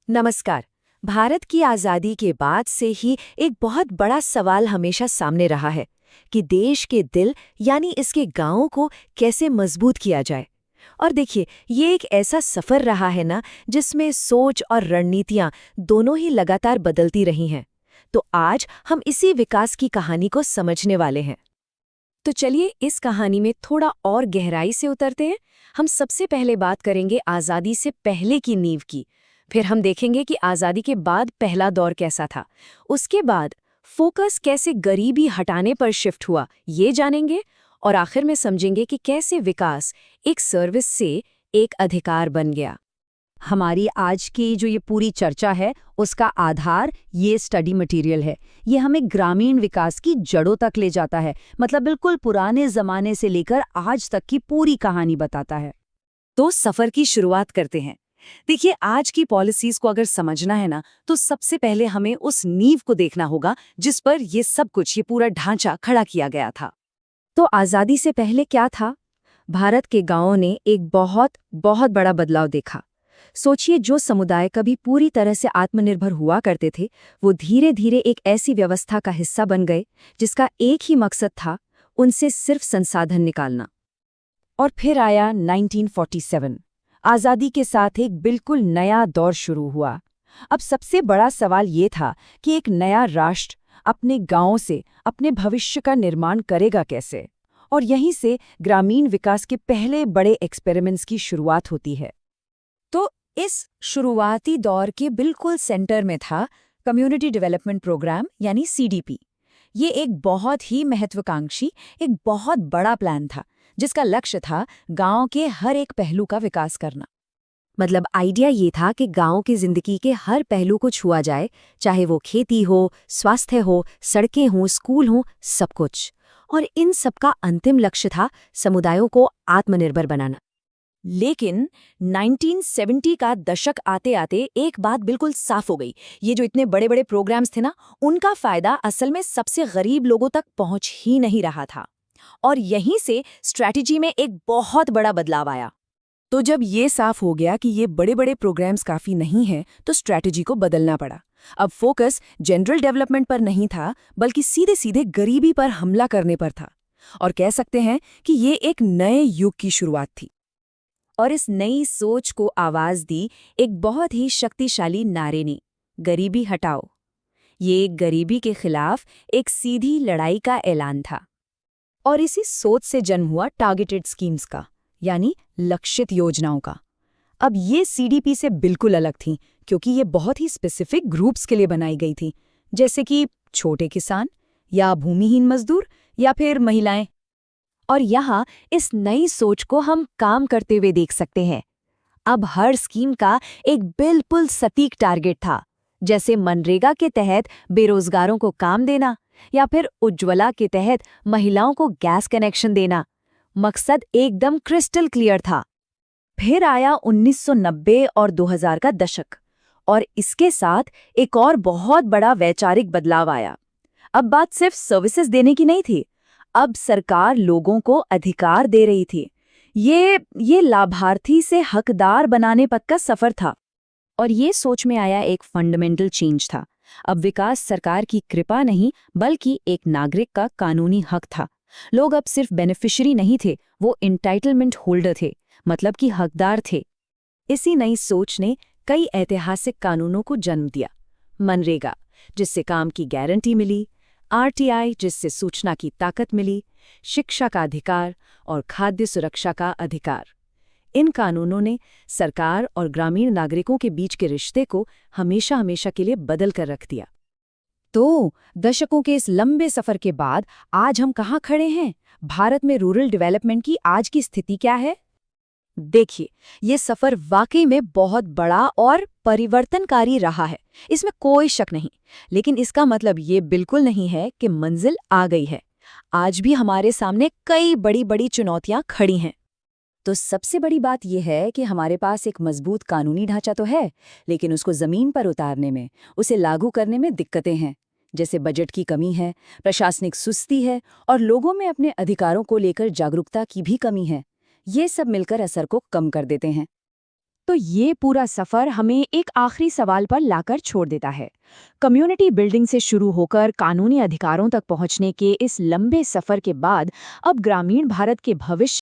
नमस्कार। भारत की आज़ादी के बाद से ही एक बहुत बड़ा सवाल हमेशा सामने रहा है कि देश के दिल यानी इसके गांवों को कैसे मजबूत किया जाए। और देखिए, ये एक ऐसा सफ़र रहा है ना, जिसमें सोच और रणनीतियां दोनों ही लगातार बदलती रही हैं। तो आज हम इसी विकास की कहानी को समझने वाले हैं। तो चलिए इस कहानी में थोड़ा और गहराई से उतरते हैं। हम सबसे पहले बात करेंगे आज़ादी से पहले की नींव की। फिर हम देखेंगे कि आज़ादी के बाद पहला दौर कैसा था। उसके बाद फोकस कैसे गरीबी हटाने पर शिफ्ट हुआ, ये जानेंगे। और आखिर में समझेंगे कि कैसे विकास एक सर्विस से एक अधिकार बन गया। हमारी आज की जो ये पूरी चर्चा है उसका आधार ये स्टडी मटेरियल है। ये हमें ग्रामीण विकास की जड़ों तक ले जाता है, मतलब बिल्कुल पुराने जमाने से लेकर आज तक की पूरी कहानी बताता है। तो सफ़र की शुरुआत करते हैं। देखिए, आज की पॉलिसीज को अगर समझना है ना, तो सबसे पहले हमें उस नींव को देखना होगा जिस पर ये सब कुछ, ये पूरा ढांचा खड़ा किया गया था। तो आज़ादी से पहले क्या था? भारत के गांवों ने एक बहुत बहुत बड़ा बदलाव देखा। सोचिए, जो समुदाय कभी पूरी तरह से आत्मनिर्भर हुआ करते थे, वो धीरे धीरे एक ऐसी व्यवस्था का हिस्सा बन गए जिसका एक ही मकसद था, उनसे सिर्फ संसाधन निकालना। और फिर आया 1947। आज़ादी के साथ एक बिल्कुल नया दौर शुरू हुआ। अब सबसे बड़ा सवाल ये था कि एक नया राष्ट्र अपने गांवों से अपने भविष्य का निर्माण करेगा कैसे। और यहीं से ग्रामीण विकास के पहले बड़े एक्सपेरिमेंट्स की शुरुआत होती है। तो इस शुरुआती दौर के बिल्कुल सेंटर में था कम्युनिटी डेवलपमेंट प्रोग्राम यानी सीडीपी। ये एक बहुत ही महत्वाकांक्षी, एक बहुत बड़ा प्लान था जिसका लक्ष्य था गांव के हर एक पहलू का विकास करना। मतलब आइडिया ये था कि गांव की जिंदगी के हर पहलू को छुआ जाए, चाहे वो खेती हो, स्वास्थ्य हो, सड़कें हों, स्कूल हों, सब कुछ। और इन सबका अंतिम लक्ष्य था समुदायों को आत्मनिर्भर बनाना। लेकिन 1970 का दशक आते आते एक बात बिल्कुल साफ हो गई। ये जो इतने बड़े बड़े प्रोग्राम्स थे ना, उनका फायदा असल में सबसे गरीब लोगों तक पहुंच ही नहीं रहा था। और यहीं से स्ट्रैटेजी में एक बहुत बड़ा बदलाव आया। तो जब ये साफ हो गया कि ये बड़े बड़े प्रोग्राम्स काफ़ी नहीं हैं, तो स्ट्रैटेजी को बदलना पड़ा। अब फोकस जनरल डेवलपमेंट पर नहीं था, बल्कि सीधे सीधे गरीबी पर हमला करने पर था। और कह सकते हैं कि ये एक नए युग की शुरुआत थी। और इस नई सोच को आवाज दी एक बहुत ही शक्तिशाली नारे ने, गरीबी हटाओ। ये गरीबी के खिलाफ एक सीधी लड़ाई का ऐलान था। और इसी सोच से जन्म हुआ टारगेटेड स्कीम्स का, यानी लक्षित योजनाओं का। अब ये सीडीपी से बिल्कुल अलग थीं, क्योंकि ये बहुत ही स्पेसिफिक ग्रुप्स के लिए बनाई गई थी, जैसे कि छोटे किसान या भूमिहीन मजदूर या फिर महिलाएं। और यहाँ इस नई सोच को हम काम करते हुए देख सकते हैं। अब हर स्कीम का एक बिल्कुल सटीक टारगेट था, जैसे मनरेगा के तहत बेरोजगारों को काम देना या फिर उज्ज्वला के तहत महिलाओं को गैस कनेक्शन देना। मकसद एकदम क्रिस्टल क्लियर था। फिर आया 1990 और 2000 का दशक, और इसके साथ एक और बहुत बड़ा वैचारिक बदलाव आया। अब बात सिर्फ सर्विसेज देने की नहीं थी, अब सरकार लोगों को अधिकार दे रही थी। ये लाभार्थी से हकदार बनाने तक का सफर था। और ये सोच में आया एक फंडामेंटल चेंज था। अब विकास सरकार की कृपा नहीं, बल्कि एक नागरिक का कानूनी हक था। लोग अब सिर्फ बेनिफिशियरी नहीं थे, वो एंटाइटलमेंट होल्डर थे, मतलब कि हकदार थे। इसी नई सोच ने कई ऐतिहासिक कानूनों को जन्म दिया। मनरेगा, जिससे काम की गारंटी मिली, आरटीआई, जिससे सूचना की ताकत मिली, शिक्षा का अधिकार और खाद्य सुरक्षा का अधिकार। इन कानूनों ने सरकार और ग्रामीण नागरिकों के बीच के रिश्ते को हमेशा हमेशा के लिए बदल कर रख दिया। तो दशकों के इस लंबे सफर के बाद आज हम कहाँ खड़े हैं? भारत में रूरल डेवलपमेंट की आज की स्थिति क्या है? देखिए, ये सफर वाकई में बहुत बड़ा और परिवर्तनकारी रहा है, इसमें कोई शक नहीं। लेकिन इसका मतलब ये बिल्कुल नहीं है कि मंजिल आ गई है। आज भी हमारे सामने कई बड़ी बड़ी चुनौतियां खड़ी हैं। तो सबसे बड़ी बात यह है कि हमारे पास एक मजबूत कानूनी ढांचा तो है, लेकिन उसको जमीन पर उतारने में, उसे लागू करने में दिक्कतें हैं। जैसे बजट की कमी है, प्रशासनिक सुस्ती है और लोगों में अपने अधिकारों को लेकर जागरूकता की भी कमी है। ये सब मिलकर असर को कम कर देते हैं। तो ये पूरा सफर हमें एक आखिरी सवाल पर लाकर छोड़ देता है। कम्युनिटी बिल्डिंग से शुरू होकर कानूनी अधिकारों तक पहुंचने के इस लंबे सफर के बाद अब ग्रामीण भारत के भविष्य